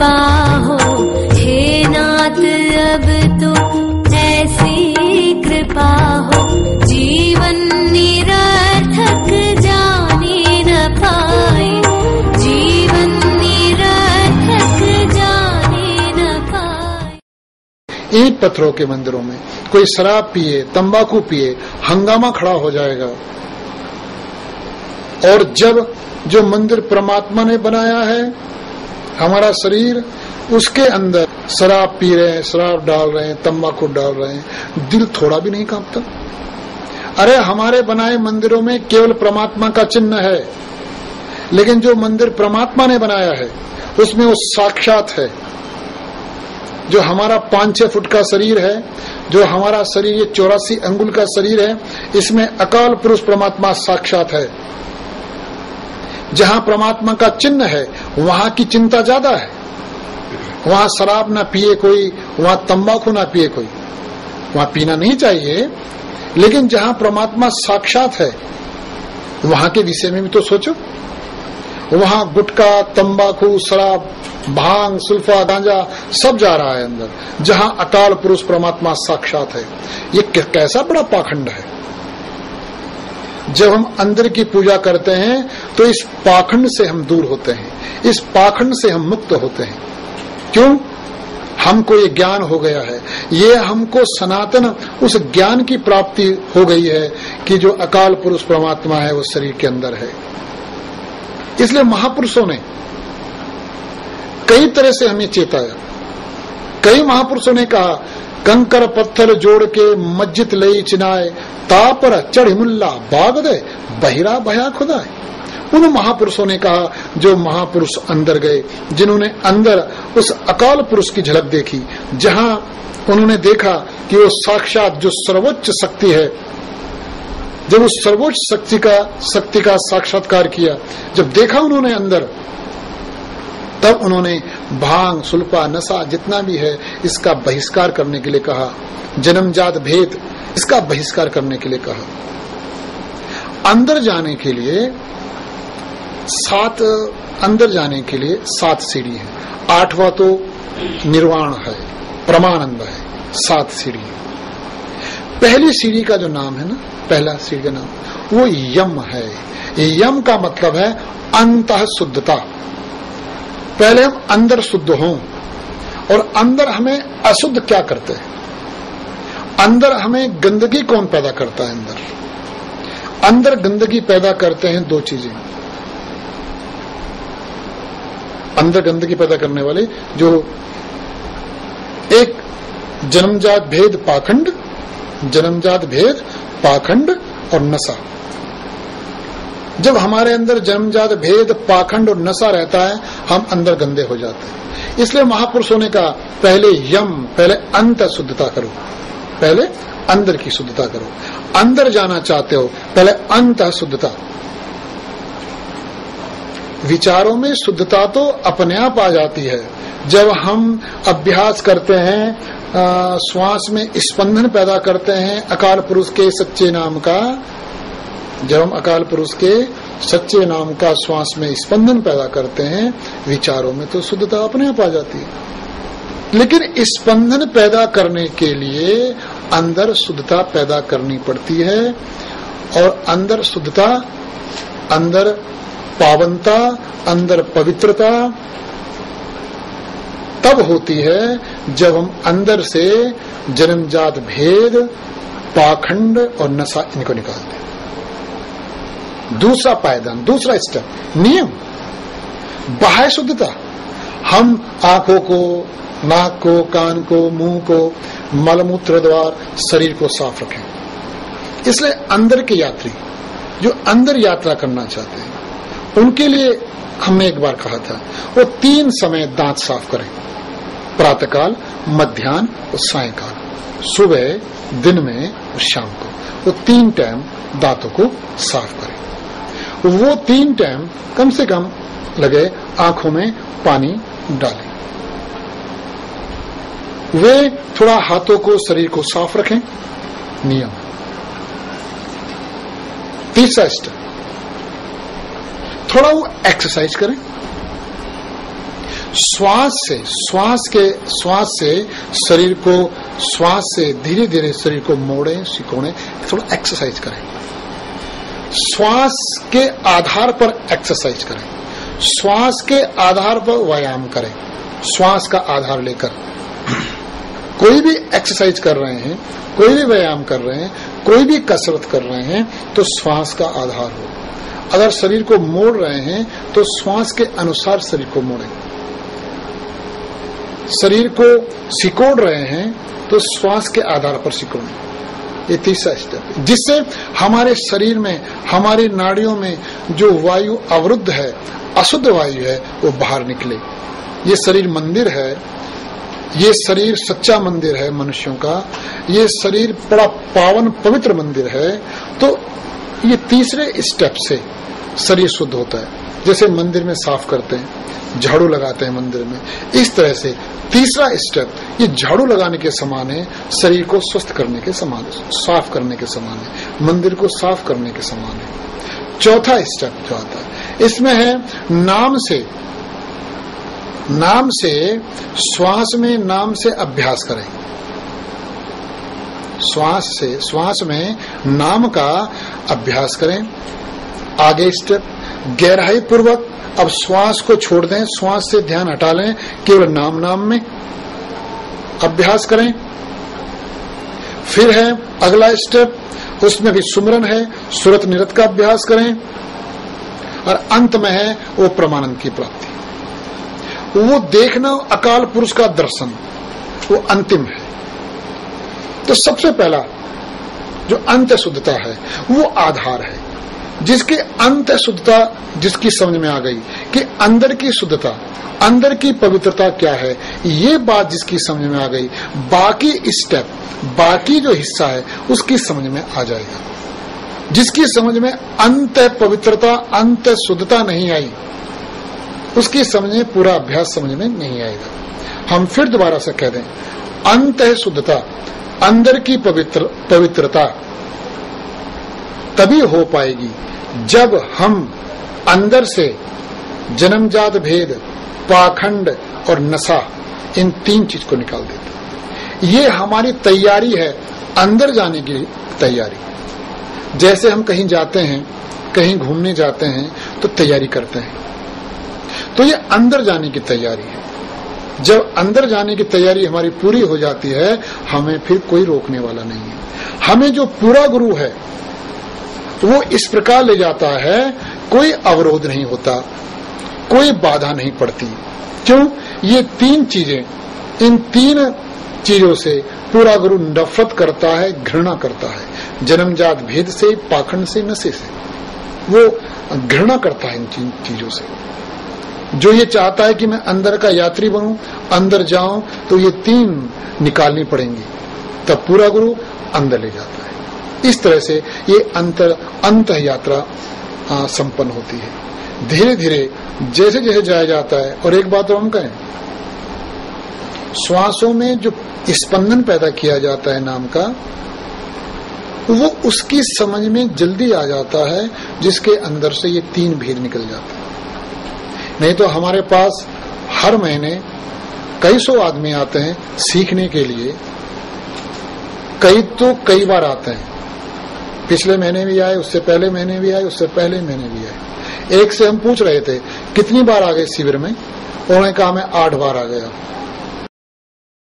कृपा हो, हे नाथ अब तो ऐसी कृपा हो, जीवन निरर्थक जाने न पाए, जीवन निरर्थक जाने न पाए। ईंट पत्थरों के मंदिरों में कोई शराब पिए, तंबाकू पिए, हंगामा खड़ा हो जाएगा। और जब जो मंदिर परमात्मा ने बनाया है, हमारा शरीर, उसके अंदर शराब पी रहे हैं, शराब डाल रहे हैं, तंबाकू डाल रहे हैं, दिल थोड़ा भी नहीं कांपता? अरे हमारे बनाए मंदिरों में केवल परमात्मा का चिन्ह है, लेकिन जो मंदिर परमात्मा ने बनाया है उसमें वो साक्षात है। जो हमारा 5-6 फुट का शरीर है, जो हमारा शरीर ये 84 अंगुल का शरीर है, इसमें अकाल पुरुष परमात्मा साक्षात है। जहाँ परमात्मा का चिन्ह है वहाँ की चिंता ज्यादा है। वहाँ शराब ना पिए कोई, वहाँ तंबाकू ना पिए कोई, वहाँ पीना नहीं चाहिए, लेकिन जहाँ परमात्मा साक्षात है वहाँ के विषय में भी तो सोचो। वहाँ गुटखा, तंबाकू, शराब, भांग, सुल्फा, गांजा सब जा रहा है अंदर, जहाँ अकाल पुरुष परमात्मा साक्षात है। ये कैसा बड़ा पाखंड है। जब हम अंदर की पूजा करते हैं तो इस पाखंड से हम दूर होते हैं, इस पाखंड से हम मुक्त होते हैं। क्यों? हमको ये ज्ञान हो गया है, ये हमको सनातन उस ज्ञान की प्राप्ति हो गई है कि जो अकाल पुरुष परमात्मा है वो शरीर के अंदर है। इसलिए महापुरुषों ने कई तरह से हमें चेताया। कई महापुरुषों ने कहा, कंकर पत्थर जोड़ के मस्जिद लई चिनाए, तापर चढ़ मुल्ला बाग दे बहिरा भया खुदाए। उन महापुरुषों ने कहा जो महापुरुष अंदर गए, जिन्होंने अंदर उस अकाल पुरुष की झलक देखी, जहां उन्होंने देखा कि वो साक्षात जो सर्वोच्च शक्ति है। जब उस सर्वोच्च शक्ति का साक्षात्कार किया, जब देखा उन्होंने अंदर, तब उन्होंने भांग, सुल्फा, नशा जितना भी है इसका बहिष्कार करने के लिए कहा। जन्मजात भेद, इसका बहिष्कार करने के लिए कहा। अंदर जाने के लिए 7 सीढ़ी है। 8वां तो निर्वाण है, परमानंद है। 7 सीढ़ी। पहली सीढ़ी का जो नाम है ना, पहला सीढ़ी का नाम वो यम है। यम का मतलब है अंतः शुद्धता। पहले हम अंदर शुद्ध हों, और अंदर हमें अशुद्ध क्या करते हैं? अंदर हमें गंदगी कौन पैदा करता है? अंदर गंदगी पैदा करते हैं 2 चीजें। अंदर गंदगी पैदा करने वाले जो एक जन्मजात भेद पाखंड, जन्मजात भेद पाखंड और नशा। जब हमारे अंदर जन्मजात भेद, पाखंड और नशा रहता है, हम अंदर गंदे हो जाते हैं। इसलिए महापुरुषों ने कहा पहले यम, पहले अंत शुद्धता करो, पहले अंदर की शुद्धता करो। अंदर जाना चाहते हो, पहले अंत शुद्धता। विचारों में शुद्धता तो अपने आप आ जाती है जब हम अभ्यास करते हैं, श्वास में स्पंदन पैदा करते हैं अकाल पुरुष के सच्चे नाम का। जब हम अकाल पुरुष के सच्चे नाम का श्वास में स्पंदन पैदा करते हैं, विचारों में तो शुद्धता अपने आप आ जाती है। लेकिन स्पंदन पैदा करने के लिए अंदर शुद्धता पैदा करनी पड़ती है, और अंदर शुद्धता, अंदर पावनता, अंदर पवित्रता तब होती है जब हम अंदर से जन्मजात भेद, पाखंड और नशा इनको निकालते हैं। दूसरा पायदान, दूसरा स्टेप, नियम, बाह्य शुद्धता। हम आंखों को, नाक को, कान को, मुंह को, मलमूत्र द्वार, शरीर को साफ रखें। इसलिए अंदर के यात्री जो अंदर यात्रा करना चाहते हैं, उनके लिए हमने एक बार कहा था वो 3 समय दांत साफ करें, प्रातःकाल, मध्याह्न और सायंकाल, सुबह, दिन में और शाम को। वो 3 टाइम दांतों को साफ करें। वो 3 टाइम कम से कम लगे आंखों में पानी डालें। वे थोड़ा हाथों को, शरीर को साफ रखें, नियम। तीसरा स्टेप, थोड़ा वो एक्सरसाइज करें। श्वास से शरीर को, श्वास से धीरे धीरे शरीर को मोड़ें, सिकोड़ें, थोड़ा एक्सरसाइज करें। श्वास के आधार पर एक्सरसाइज करें, श्वास के आधार पर व्यायाम करें। श्वास का आधार लेकर कोई भी एक्सरसाइज कर रहे हैं, कोई भी व्यायाम कर रहे हैं, कोई भी कसरत कर रहे हैं, तो श्वास का आधार हो। अगर शरीर को मोड़ रहे हैं तो श्वास के अनुसार शरीर को मोड़ें। शरीर को सिकोड़ रहे हैं तो श्वास के आधार पर सिकोड़ें। ये तीसरा स्टेप है, जिससे हमारे शरीर में, हमारी नाड़ियों में जो वायु अवरुद्ध है, अशुद्ध वायु है, वो बाहर निकले। ये शरीर मंदिर है, ये शरीर सच्चा मंदिर है मनुष्यों का, ये शरीर बड़ा पावन पवित्र मंदिर है। तो ये तीसरे स्टेप से शरीर शुद्ध होता है। जैसे मंदिर में साफ करते हैं, झाड़ू लगाते हैं मंदिर में, इस तरह से तीसरा स्टेप ये झाड़ू लगाने के समान है, शरीर को स्वस्थ करने के समान है, साफ करने के समान है, मंदिर को साफ करने के समान है। चौथा स्टेप जो आता है इसमें है नाम से श्वास में नाम से अभ्यास करें। श्वास में नाम का अभ्यास करें। आगे स्टेप गहराई पूर्वक अब श्वास को छोड़ दें, श्वास से ध्यान हटा लें, केवल नाम में अभ्यास करें। फिर है अगला स्टेप, उसमें भी सुमरन है, सुरत निरत का अभ्यास करें। और अंत में है वो परमानंद की प्राप्ति, वो देखना, अकाल पुरुष का दर्शन, वो अंतिम है। तो सबसे पहला जो अंत शुद्धता है वो आधार है, जिसकी अंत शुद्धता जिसकी समझ में आ गई कि अंदर की शुद्धता, अंदर की पवित्रता क्या है, ये बात जिसकी समझ में आ गई, बाकी स्टेप, बाकी जो हिस्सा है उसकी समझ में आ जाएगा। जिसकी समझ में अंत पवित्रता, अंत शुद्धता नहीं आई, उसकी समझ में पूरा अभ्यास समझ में नहीं आएगा। हम फिर दोबारा से कह दें, अंत है शुद्धता, अंदर की पवित्रता तभी हो पाएगी जब हम अंदर से जन्मजात भेद, पाखंड और नशा, इन तीन चीज को निकाल देते। ये हमारी तैयारी है, अंदर जाने की तैयारी। जैसे हम कहीं जाते हैं, कहीं घूमने जाते हैं तो तैयारी करते हैं, तो ये अंदर जाने की तैयारी है। जब अंदर जाने की तैयारी हमारी पूरी हो जाती है, हमें फिर कोई रोकने वाला नहीं है। हमें जो पूरा गुरु है वो इस प्रकार ले जाता है, कोई अवरोध नहीं होता, कोई बाधा नहीं पड़ती। क्यों? ये तीन चीजें, इन तीन चीजों से पूरा गुरु नफरत करता है, घृणा करता है। जन्मजात भेद से, पाखंड से, नशे से वो घृणा करता है इन चीजों से। जो ये चाहता है कि मैं अंदर का यात्री बनूं, अंदर जाऊं, तो ये तीन निकालनी पड़ेंगी, तब पूरा गुरु अंदर ले जाता है। इस तरह से ये अंत यात्रा संपन्न होती है। धीरे धीरे जैसे जैसे जाया जाता है। और एक बात और हम कहें, श्वासों में जो स्पंदन पैदा किया जाता है नाम का, वो उसकी समझ में जल्दी आ जाता है, जिसके अंदर से ये तीन भेद निकल जाते हैं। नहीं तो हमारे पास हर महीने कई सौ आदमी आते हैं सीखने के लिए, कई बार आते हैं। पिछले महीने भी आए, उससे पहले महीने भी आए, उससे पहले महीने भी आए। एक से हम पूछ रहे थे कितनी बार आ गए शिविर में, उन्होंने कहा मैं 8 बार आ गया।